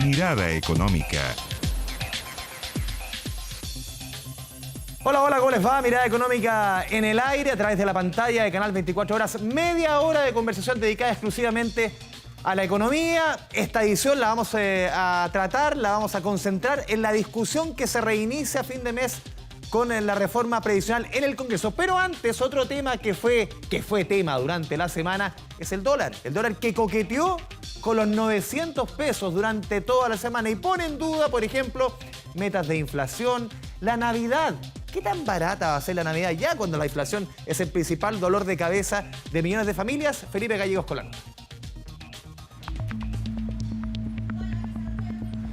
Mirada Económica. Hola, hola, ¿cómo les va? Mirada Económica en el aire a través de la pantalla de Canal 24 Horas. Media hora de conversación dedicada exclusivamente a la economía. Esta edición la vamos a tratar, la vamos a concentrar en la discusión que se reinicia a fin de mes con la reforma previsional en el Congreso. Pero antes, otro tema que fue tema durante la semana es el dólar. El dólar que coqueteó con los 900 pesos durante toda la semana y pone en duda, por ejemplo, metas de inflación, la Navidad. ¿Qué tan barata va a ser la Navidad ya cuando la inflación es el principal dolor de cabeza de millones de familias? Felipe Gallegos Colano.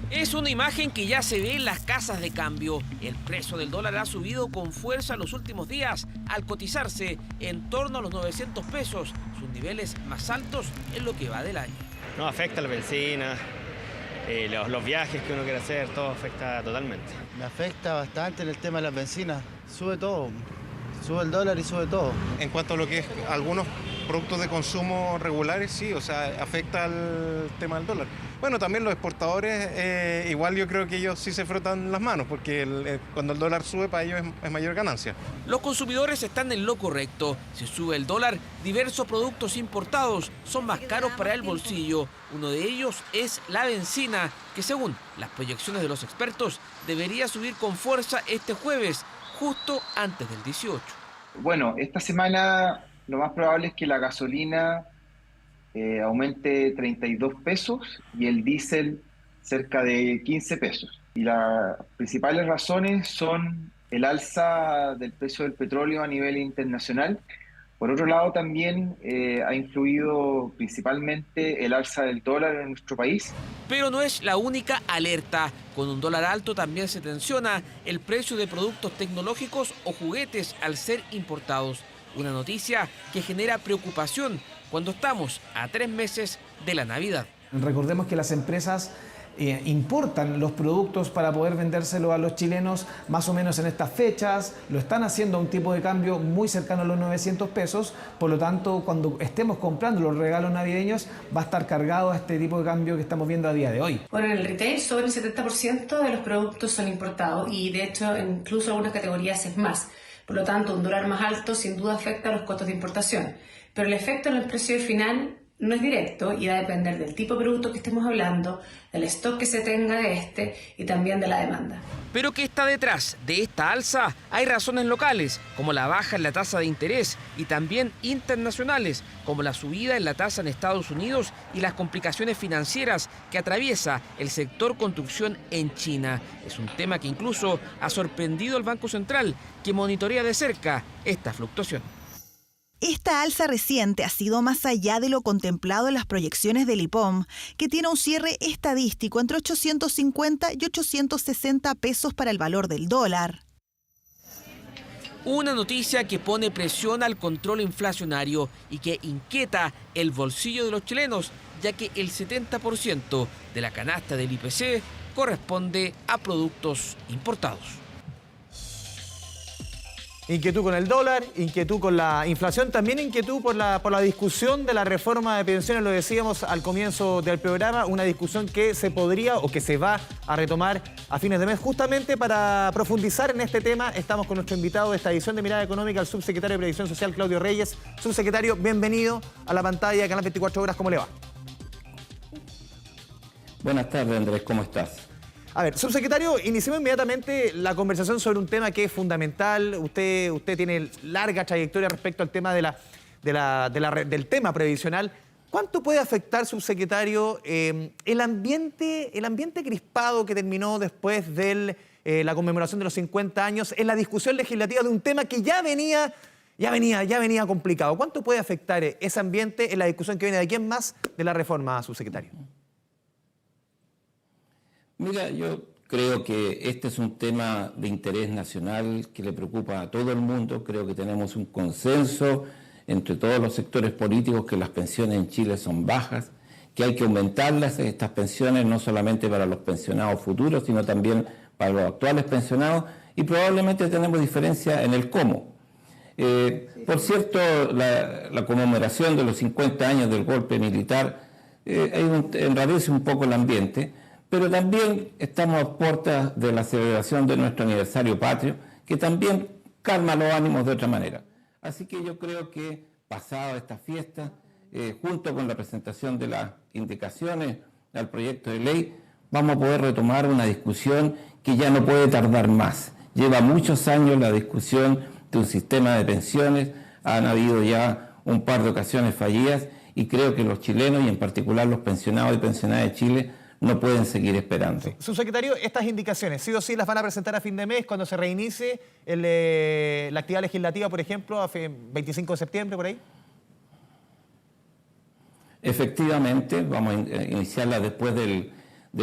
Es una imagen que ya se ve en las casas de cambio. El precio del dólar ha subido con fuerza en los últimos días al cotizarse en torno a los 900 pesos, sus niveles más altos en lo que va del año. No, afecta la benzina, los viajes que uno quiere hacer, todo afecta totalmente. Me afecta bastante en el tema de las bencinas, sube todo, sube el dólar y sube todo. En cuanto a lo que es algunos productos de consumo regulares, sí, o sea, afecta al tema del dólar. Bueno, también los exportadores, igual yo creo que ellos sí se frotan las manos, porque cuando el dólar sube para ellos es mayor ganancia. Los consumidores están en lo correcto. Si sube el dólar, diversos productos importados son más caros para el bolsillo. Uno de ellos es la benzina, que según las proyecciones de los expertos, debería subir con fuerza este jueves, justo antes del 18. Bueno, esta semana lo más probable es que la gasolina aumente 32 pesos y el diésel cerca de 15 pesos. Y las principales razones son el alza del precio del petróleo a nivel internacional. Por otro lado, también ha influido principalmente el alza del dólar en nuestro país. Pero no es la única alerta. Con un dólar alto también se tensiona el precio de productos tecnológicos o juguetes al ser importados. Una noticia que genera preocupación cuando estamos a 3 meses de la Navidad. Recordemos que las empresas importan los productos para poder vendérselo a los chilenos más o menos en estas fechas, lo están haciendo a un tipo de cambio muy cercano a los 900 pesos, por lo tanto cuando estemos comprando los regalos navideños va a estar cargado a este tipo de cambio que estamos viendo a día de hoy. Bueno, en el retail sobre el 70% de los productos son importados y de hecho incluso algunas categorías es más. Por lo tanto, un dólar más alto sin duda afecta a los costos de importación. Pero el efecto en el precio final no es directo y va a depender del tipo de producto que estemos hablando, del stock que se tenga de este y también de la demanda. Pero ¿qué está detrás de esta alza? Hay razones locales, como la baja en la tasa de interés, y también internacionales, como la subida en la tasa en Estados Unidos y las complicaciones financieras que atraviesa el sector construcción en China. Es un tema que incluso ha sorprendido al Banco Central, que monitorea de cerca esta fluctuación. Esta alza reciente ha sido más allá de lo contemplado en las proyecciones del IPOM, que tiene un cierre estadístico entre 850 y 860 pesos para el valor del dólar. Una noticia que pone presión al control inflacionario y que inquieta el bolsillo de los chilenos, ya que el 70% de la canasta del IPC corresponde a productos importados. Inquietud con el dólar, inquietud con la inflación, también inquietud por la discusión de la reforma de pensiones, lo decíamos al comienzo del programa, una discusión que se podría o que se va a retomar a fines de mes. Justamente para profundizar en este tema, estamos con nuestro invitado de esta edición de Mirada Económica, el subsecretario de Previsión Social, Claudio Reyes. Subsecretario, bienvenido a la pantalla de Canal 24 Horas, ¿cómo le va? Buenas tardes, Andrés, ¿cómo estás? A ver, subsecretario, iniciemos inmediatamente la conversación sobre un tema que es fundamental. Usted tiene larga trayectoria respecto al tema del tema previsional. ¿Cuánto puede afectar, subsecretario, el ambiente crispado que terminó después de la conmemoración de los 50 años en la discusión legislativa de un tema que ya venía complicado? ¿Cuánto puede afectar ese ambiente en la discusión que viene de aquí en más de la reforma, subsecretario? Mira, yo creo que este es un tema de interés nacional que le preocupa a todo el mundo. Creo que tenemos un consenso entre todos los sectores políticos que las pensiones en Chile son bajas, que hay que aumentarlas, estas pensiones, no solamente para los pensionados futuros, sino también para los actuales pensionados, y probablemente tenemos diferencia en el cómo. Por cierto, la conmemoración de los 50 años del golpe militar enrarece un poco el ambiente, pero también estamos a puertas de la celebración de nuestro aniversario patrio, que también calma los ánimos de otra manera. Así que yo creo que pasada esta fiesta, junto con la presentación de las indicaciones al proyecto de ley, vamos a poder retomar una discusión que ya no puede tardar más. Lleva muchos años la discusión de un sistema de pensiones, han habido ya un par de ocasiones fallidas y creo que los chilenos y en particular los pensionados y pensionadas de Chile no pueden seguir esperando. Sí. Subsecretario, estas indicaciones, sí o sí las van a presentar a fin de mes cuando se reinicie la actividad legislativa, por ejemplo, a 25 de septiembre, por ahí. Efectivamente, vamos a iniciarla después del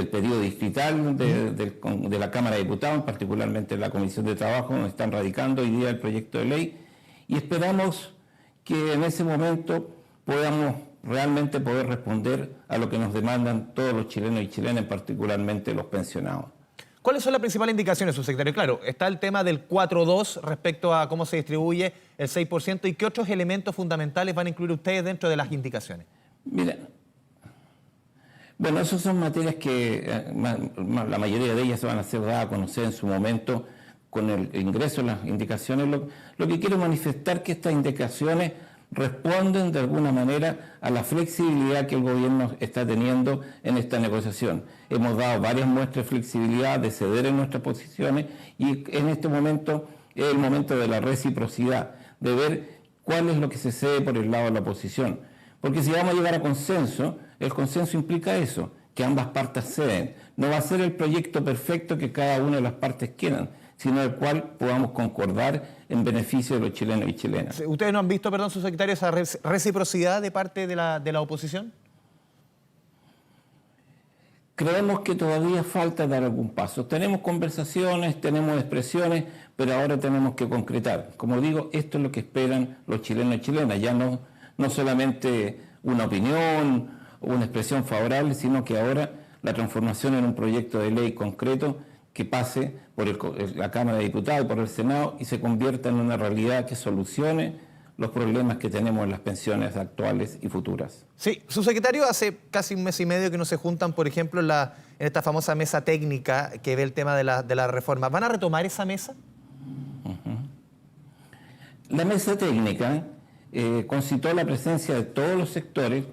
periodo distrital de la Cámara de Diputados, particularmente la Comisión de Trabajo, donde están radicando hoy día el proyecto de ley, y esperamos que en ese momento podamos realmente poder responder a lo que nos demandan todos los chilenos y chilenas, particularmente los pensionados. ¿Cuáles son las principales indicaciones, subsecretario? Claro, está el tema del 4.2 respecto a cómo se distribuye el 6% y qué otros elementos fundamentales van a incluir ustedes dentro de las indicaciones. Mira, bueno, esas son materias que la mayoría de ellas se van a ser dadas a conocer en su momento con el ingreso de las indicaciones. Lo que quiero manifestar es que estas indicaciones responden de alguna manera a la flexibilidad que el gobierno está teniendo en esta negociación. Hemos dado varias muestras de flexibilidad, de ceder en nuestras posiciones y en este momento es el momento de la reciprocidad, de ver cuál es lo que se cede por el lado de la oposición. Porque si vamos a llegar a consenso, el consenso implica eso, que ambas partes ceden. No va a ser el proyecto perfecto que cada una de las partes quieran, sino el cual podamos concordar en beneficio de los chilenos y chilenas. ¿Ustedes no han visto, perdón, subsecretario, esa reciprocidad de parte de la oposición? Creemos que todavía falta dar algún paso. Tenemos conversaciones, tenemos expresiones, pero ahora tenemos que concretar. Como digo, esto es lo que esperan los chilenos y chilenas, ya no solamente una opinión o una expresión favorable, sino que ahora la transformación en un proyecto de ley concreto que pase por la Cámara de Diputados y por el Senado y se convierta en una realidad que solucione los problemas que tenemos en las pensiones actuales y futuras. Sí, subsecretario, hace casi un mes y medio que no se juntan, por ejemplo, en esta famosa mesa técnica que ve el tema de la reforma. ¿Van a retomar esa mesa? La mesa técnica concitó la presencia de todos los sectores,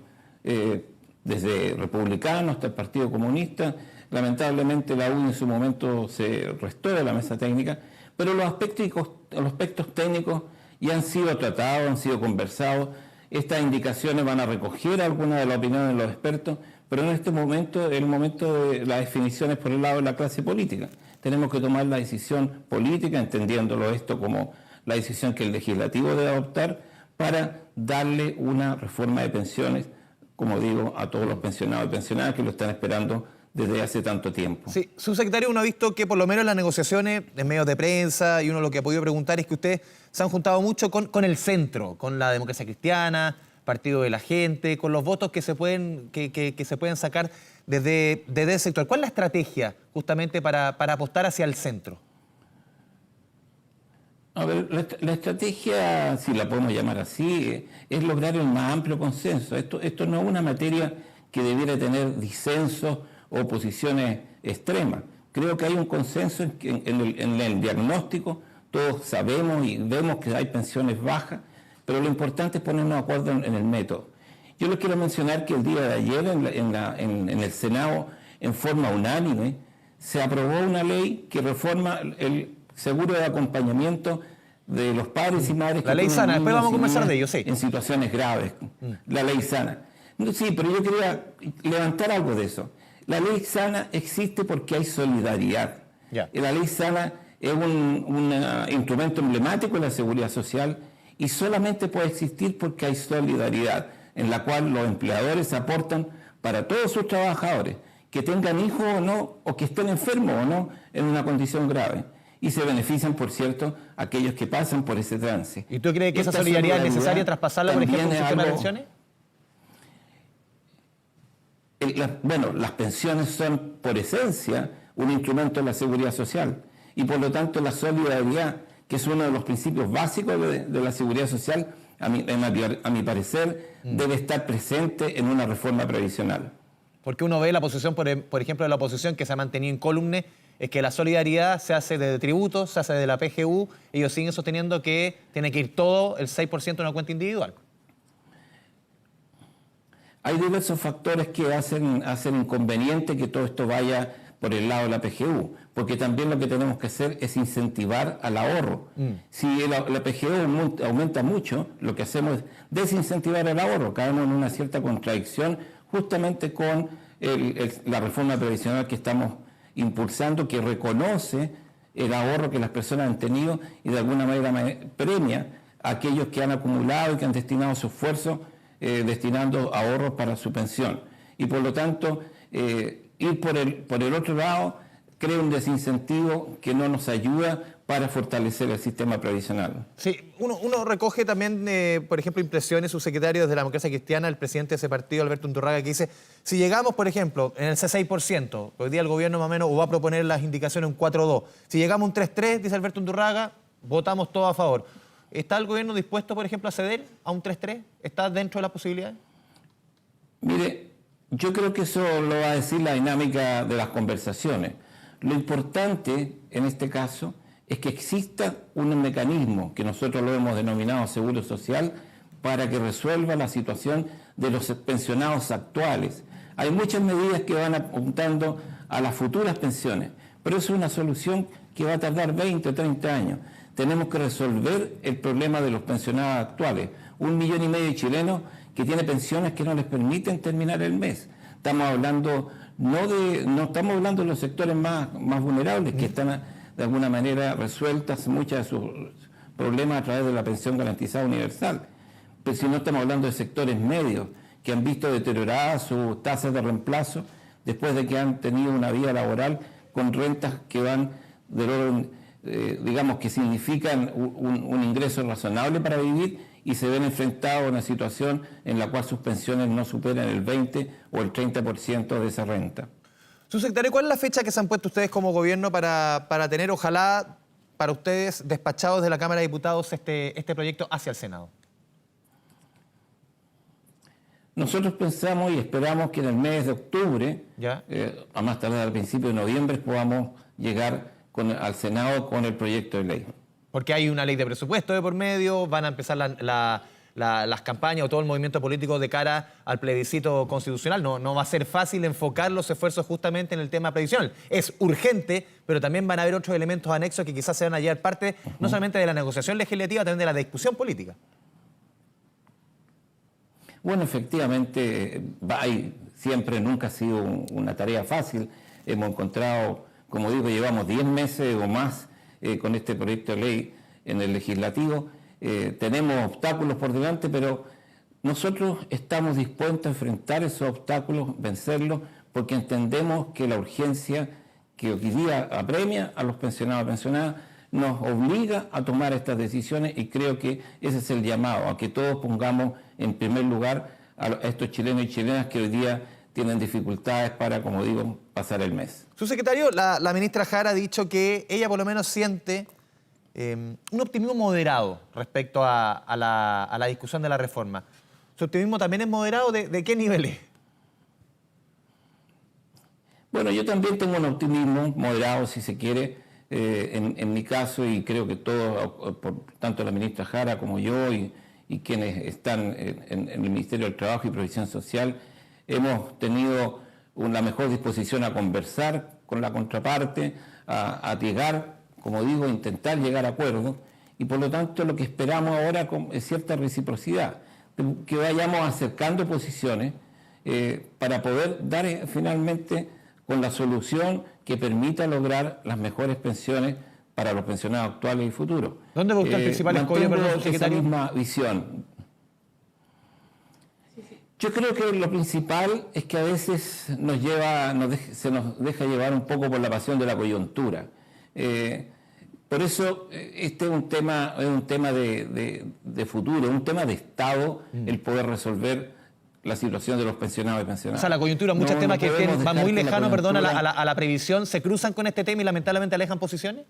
desde republicanos hasta el Partido Comunista. Lamentablemente la UDI en su momento se restó de la mesa técnica, pero los aspectos técnicos ya han sido tratados, han sido conversados. Estas indicaciones van a recoger algunas de las opiniones de los expertos, pero en este momento es el momento de las definiciones por el lado de la clase política. Tenemos que tomar la decisión política, entendiéndolo esto como la decisión que el legislativo debe adoptar para darle una reforma de pensiones, como digo, a todos los pensionados y pensionadas que lo están esperando desde hace tanto tiempo. Sí, subsecretario, uno ha visto que por lo menos en las negociaciones, en medios de prensa, y uno lo que ha podido preguntar es que ustedes se han juntado mucho con el centro, con la democracia cristiana, Partido de la Gente, con los votos que se pueden sacar desde el sector. ¿Cuál es la estrategia justamente para apostar hacia el centro? A ver, la estrategia, si la podemos llamar así, es lograr el más amplio consenso. Esto no es una materia que debiera tener disensos o posiciones extremas. Creo que hay un consenso en el diagnóstico, todos sabemos y vemos que hay pensiones bajas, pero lo importante es ponernos de acuerdo en el método. Yo les quiero mencionar que el día de ayer en el Senado, en forma unánime, se aprobó una ley que reforma el seguro de acompañamiento de los padres y madres que la ley sana, después vamos a conversar de ello, sí. En situaciones graves, la ley sana. Sí, pero yo quería levantar algo de eso. La ley sana existe porque hay solidaridad. La ley sana es un instrumento emblemático de la seguridad social y solamente puede existir porque hay solidaridad, en la cual los empleadores aportan para todos sus trabajadores, que tengan hijos o no, o que estén enfermos o no, en una condición grave. Y se benefician, por cierto, aquellos que pasan por ese trance. ¿Y tú crees que esa solidaridad es necesaria traspasarla, por ejemplo, en un sistema de pensiones? Bueno, las pensiones son, por esencia, un instrumento de la seguridad social. Y por lo tanto, la solidaridad, que es uno de los principios básicos de la seguridad social, a mi parecer, debe estar presente en una reforma previsional. Porque uno ve la posición, por ejemplo, de la oposición que se ha mantenido incólume, es que la solidaridad se hace de tributos, se hace de la PGU, ellos siguen sosteniendo que tiene que ir todo el 6% en una cuenta individual. Hay diversos factores que hacen inconveniente que todo esto vaya por el lado de la PGU, porque también lo que tenemos que hacer es incentivar al ahorro. Si la PGU aumenta mucho, lo que hacemos es desincentivar el ahorro, caemos en una cierta contradicción justamente con la reforma previsional que estamos impulsando, que reconoce el ahorro que las personas han tenido y de alguna manera premia a aquellos que han acumulado y que han destinado su esfuerzo destinando ahorros para su pensión. Y por lo tanto, ir por el otro lado crea un desincentivo que no nos ayuda para fortalecer el sistema previsional. Sí, uno recoge también, por ejemplo, impresiones, subsecretario desde la Democracia Cristiana, el presidente de ese partido, Alberto Undurraga, que dice, si llegamos, por ejemplo, en el 6%, hoy día el gobierno más o menos va a proponer las indicaciones un 4-2, si llegamos a un 3-3, dice Alberto Undurraga, votamos todos a favor. ¿Está el gobierno dispuesto, por ejemplo, a ceder a un 3-3? ¿Está dentro de las posibilidades? Mire, yo creo que eso lo va a decir la dinámica de las conversaciones. Lo importante en este caso es que exista un mecanismo que nosotros lo hemos denominado seguro social para que resuelva la situación de los pensionados actuales. Hay muchas medidas que van apuntando a las futuras pensiones, pero eso es una solución que va a tardar 20 o 30 años. Tenemos que resolver el problema de los pensionados actuales. 1,5 millones de chilenos que tienen pensiones que no les permiten terminar el mes. Estamos hablando no estamos hablando de los sectores más vulnerables que están de alguna manera resueltas muchas de sus problemas a través de la pensión garantizada universal. Pero si no estamos hablando de sectores medios que han visto deterioradas sus tasas de reemplazo después de que han tenido una vida laboral con rentas que van del orden, digamos, que significan un ingreso razonable para vivir y se ven enfrentados a una situación en la cual sus pensiones no superan el 20 o el 30% de esa renta. Subsecretario, ¿cuál es la fecha que se han puesto ustedes como gobierno para tener, ojalá, para ustedes, despachados de la Cámara de Diputados este proyecto hacia el Senado? Nosotros pensamos y esperamos que en el mes de octubre, a más tardar al principio de noviembre, podamos llegar al Senado con el proyecto de ley. Porque hay una ley de presupuesto de por medio, van a empezar las campañas o todo el movimiento político de cara al plebiscito constitucional. No va a ser fácil enfocar los esfuerzos justamente en el tema previsional. Es urgente, pero también van a haber otros elementos anexos que quizás se van a llevar parte no solamente de la negociación legislativa, también de la discusión política. Bueno, efectivamente, siempre nunca ha sido una tarea fácil. Hemos encontrado, como digo, llevamos 10 meses o más con este proyecto de ley en el legislativo. Tenemos obstáculos por delante, pero nosotros estamos dispuestos a enfrentar esos obstáculos, vencerlos, porque entendemos que la urgencia que hoy día apremia a los pensionados y pensionadas nos obliga a tomar estas decisiones, y creo que ese es el llamado, a que todos pongamos en primer lugar a estos chilenos y chilenas que hoy día tienen dificultades para, como digo, pasar el mes. Subsecretario, la ministra Jara ha dicho que ella por lo menos siente un optimismo moderado respecto a la discusión de la reforma. ¿Su optimismo también es moderado? ¿De qué nivel es? Bueno, yo también tengo un optimismo moderado, si se quiere, en mi caso, y creo que todos, tanto la ministra Jara como yo y quienes están en el Ministerio del Trabajo y Previsión Social, hemos tenido una mejor disposición a conversar con la contraparte, a llegar, como digo, intentar llegar a acuerdos, y por lo tanto lo que esperamos ahora es cierta reciprocidad, que vayamos acercando posiciones para poder dar finalmente con la solución que permita lograr las mejores pensiones para los pensionados actuales y futuros. ¿Dónde va usted el principal escollo, perdón, subsecretario? Esa misma visión. Yo creo que lo principal es que a veces se nos deja llevar un poco por la pasión de la coyuntura. Por eso este es un tema de futuro, un tema de Estado, el poder resolver la situación de los pensionados y pensionadas. O sea, la coyuntura, muchos temas que van muy lejanos, perdón, a la previsión, ¿se cruzan con este tema y lamentablemente alejan posiciones?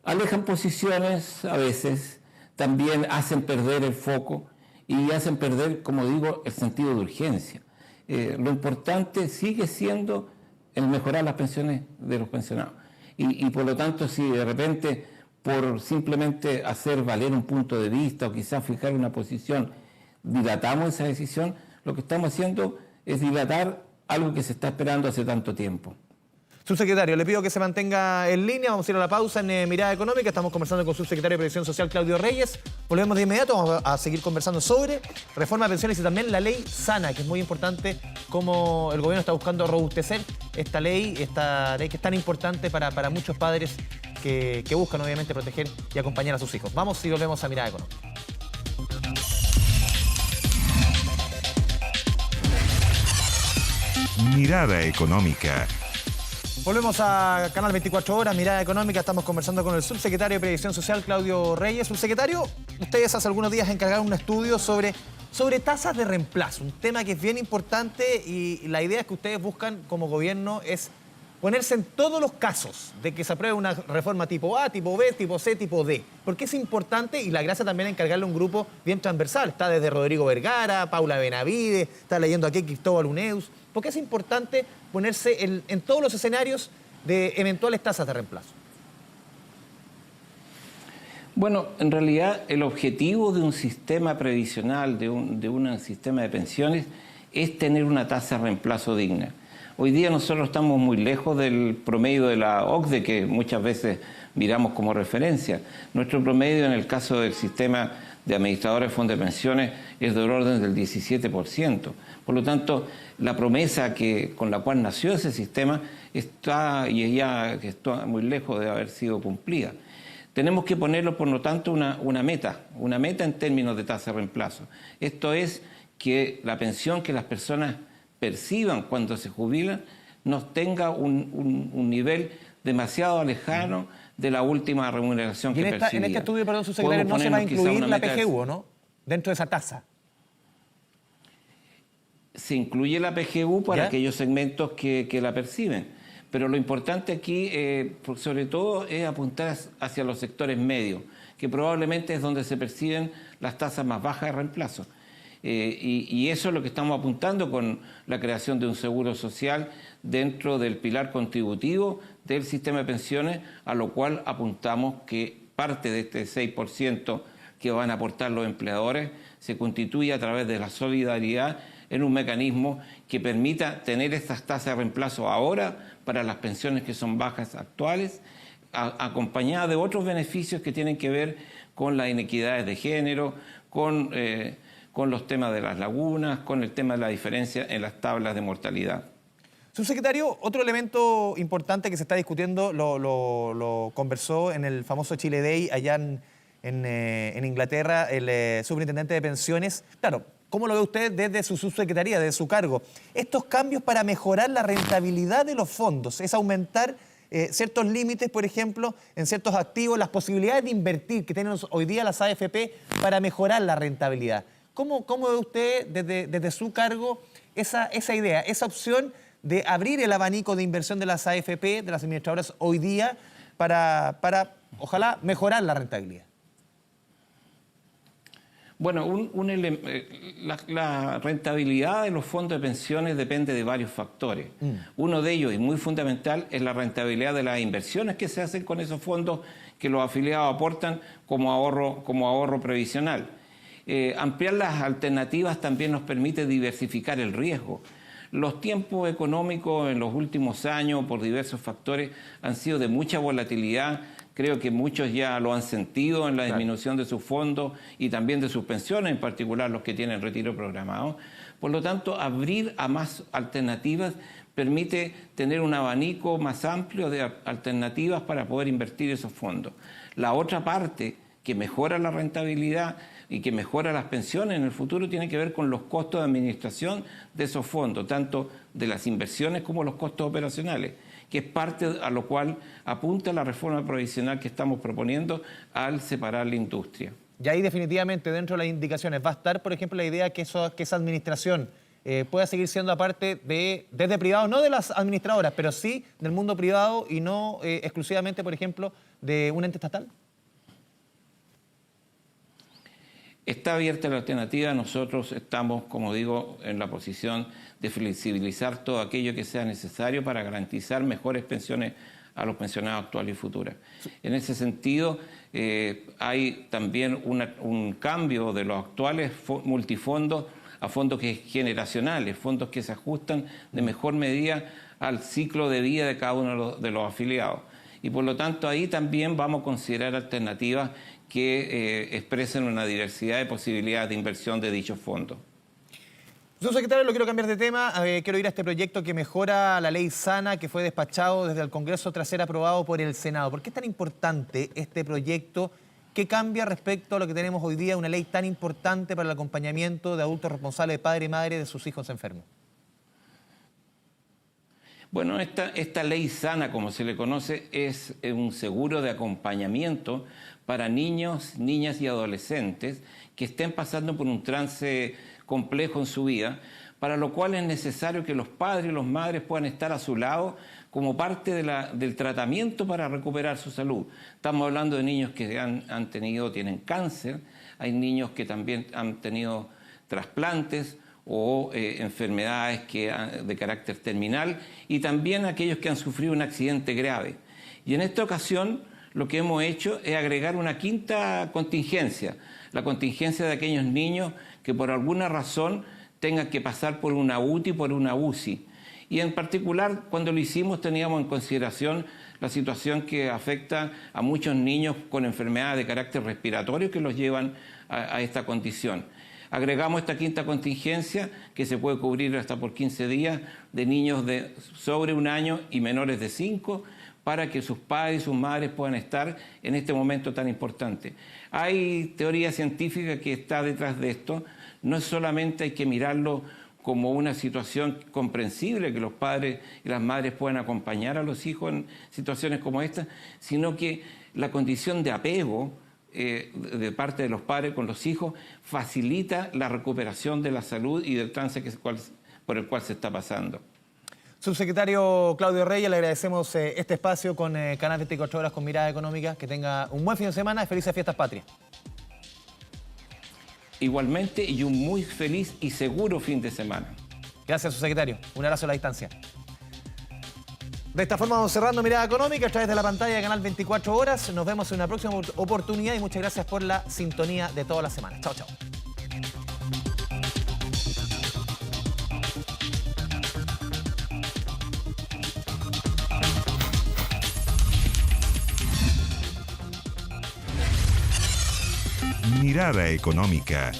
Alejan posiciones a veces, también hacen perder el foco, y hacen perder, como digo, el sentido de urgencia. Lo importante sigue siendo el mejorar las pensiones de los pensionados. Y por lo tanto, si de repente, por simplemente hacer valer un punto de vista o quizás fijar una posición, dilatamos esa decisión, lo que estamos haciendo es dilatar algo que se está esperando hace tanto tiempo. Subsecretario, le pido que se mantenga en línea. Vamos a ir a la pausa en Mirada Económica. Estamos conversando con el subsecretario de Previsión Social, Claudio Reyes. Volvemos de inmediato. Vamos a seguir conversando sobre reforma de pensiones y también la ley Sana, que es muy importante cómo el gobierno está buscando robustecer esta ley que es tan importante para muchos padres que buscan, obviamente, proteger y acompañar a sus hijos. Vamos y volvemos a Mirada Económica. Mirada Económica. Volvemos a Canal 24 Horas, Mirada Económica. Estamos conversando con el subsecretario de Previsión Social, Claudio Reyes. Subsecretario, ustedes hace algunos días encargaron un estudio sobre tasas de reemplazo, un tema que es bien importante y la idea es que ustedes buscan como gobierno es ponerse en todos los casos de que se apruebe una reforma tipo A, tipo B, tipo C, tipo D. Porque es importante y la gracia también es encargarle a un grupo bien transversal. Está desde Rodrigo Vergara, Paula Benavides, está leyendo aquí Cristóbal Uneus. Porque es importante ponerse en todos los escenarios de eventuales tasas de reemplazo. Bueno, en realidad el objetivo de un sistema previsional, de un sistema de pensiones, es tener una tasa de reemplazo digna. Hoy día nosotros estamos muy lejos del promedio de la OCDE, que muchas veces miramos como referencia. Nuestro promedio en el caso del sistema de administradores de fondos de pensiones es del orden del 17%. Por lo tanto, la promesa con la cual nació ese sistema está muy lejos de haber sido cumplida. Tenemos que ponerlo, por lo tanto, una meta en términos de tasa de reemplazo. Esto es que la pensión que las personas perciban cuando se jubilan no tenga un nivel demasiado lejano de la última remuneración que percibían. En este estudio, perdón, subsecretario, no se va a incluir la PGU, ¿no? Dentro de esa tasa. Se incluye la PGU para ¿Ya? aquellos segmentos que la perciben. Pero lo importante aquí, sobre todo, es apuntar hacia los sectores medios, que probablemente es donde se perciben las tasas más bajas de reemplazo. Y eso es lo que estamos apuntando con la creación de un seguro social dentro del pilar contributivo del sistema de pensiones, a lo cual apuntamos que parte de este 6% que van a aportar los empleadores se constituye a través de la solidaridad en un mecanismo que permita tener estas tasas de reemplazo ahora para las pensiones que son bajas actuales, acompañadas de otros beneficios que tienen que ver con las inequidades de género, con los temas de las lagunas, con el tema de la diferencia en las tablas de mortalidad. Subsecretario, otro elemento importante que se está discutiendo, lo conversó en el famoso Chile Day allá en Inglaterra el superintendente de pensiones. Claro, ¿cómo lo ve usted desde su subsecretaría, desde su cargo? Estos cambios para mejorar la rentabilidad de los fondos, es aumentar ciertos límites, por ejemplo, en ciertos activos, las posibilidades de invertir que tienen hoy día las AFP para mejorar la rentabilidad. ¿Cómo ve usted desde su cargo esa idea, esa opción de abrir el abanico de inversión de las AFP, de las administradoras hoy día, para ojalá mejorar la rentabilidad? Bueno, la rentabilidad de los fondos de pensiones depende de varios factores. Uno de ellos, y muy fundamental, es la rentabilidad de las inversiones que se hacen con esos fondos que los afiliados aportan como ahorro previsional. Ampliar las alternativas también nos permite diversificar el riesgo. Los tiempos económicos en los últimos años, por diversos factores, han sido de mucha volatilidad. Creo que muchos ya lo han sentido en la disminución de sus fondos y también de sus pensiones, en particular los que tienen retiro programado. Por lo tanto, abrir a más alternativas permite tener un abanico más amplio de alternativas para poder invertir esos fondos. La otra parte que mejora la rentabilidad y que mejora las pensiones en el futuro tiene que ver con los costos de administración de esos fondos, tanto de las inversiones como los costos operacionales, que es parte a lo cual apunta la reforma provisional que estamos proponiendo al separar la industria. Y ahí definitivamente dentro de las indicaciones va a estar, por ejemplo, la idea que esa administración pueda seguir siendo aparte desde privado, no de las administradoras, pero sí del mundo privado y no exclusivamente, por ejemplo, de un ente estatal. Está abierta la alternativa, nosotros estamos, como digo, en la posición de flexibilizar todo aquello que sea necesario para garantizar mejores pensiones a los pensionados actuales y futuros. En ese sentido, hay también un cambio de los actuales multifondos a fondos generacionales, fondos que se ajustan de mejor medida al ciclo de vida de cada uno de los afiliados. Y por lo tanto ahí también vamos a considerar alternativas que expresen una diversidad de posibilidades de inversión de dichos fondos. Señor secretario, lo quiero cambiar de tema. Quiero ir a este proyecto que mejora la ley SANA, que fue despachado desde el Congreso tras ser aprobado por el Senado. ¿Por qué es tan importante este proyecto? ¿Qué cambia respecto a lo que tenemos hoy día, una ley tan importante para el acompañamiento de adultos responsables, de padre y madre de sus hijos enfermos? Bueno, esta ley SANA, como se le conoce, es un seguro de acompañamiento para niños, niñas y adolescentes que estén pasando por un trance complejo en su vida, para lo cual es necesario que los padres y las madres puedan estar a su lado como parte del tratamiento para recuperar su salud. Estamos hablando de niños que tienen cáncer, hay niños que también han tenido trasplantes o enfermedades de carácter terminal, y también aquellos que han sufrido un accidente grave. Y en esta ocasión lo que hemos hecho es agregar una quinta contingencia, la contingencia de aquellos niños que por alguna razón tengan que pasar por una UTI, por una UCI. Y en particular, cuando lo hicimos, teníamos en consideración la situación que afecta a muchos niños con enfermedades de carácter respiratorio que los llevan a esta condición. Agregamos esta quinta contingencia, que se puede cubrir hasta por 15 días, de niños de sobre 1 año y menores de 5, para que sus padres y sus madres puedan estar en este momento tan importante. Hay teoría científica que está detrás de esto. No solamente hay que mirarlo como una situación comprensible, que los padres y las madres puedan acompañar a los hijos en situaciones como esta, sino que la condición de apego de parte de los padres con los hijos facilita la recuperación de la salud y del trance por el cual se está pasando. Subsecretario Claudio Reyes, le agradecemos este espacio con Canal 24 Horas con Mirada Económica. Que tenga un buen fin de semana y felices fiestas patrias. Igualmente, y un muy feliz y seguro fin de semana. Gracias, subsecretario. Un abrazo a la distancia. De esta forma vamos cerrando Mirada Económica a través de la pantalla de Canal 24 Horas. Nos vemos en una próxima oportunidad y muchas gracias por la sintonía de toda la semana. Chao, chao. Mirada Económica.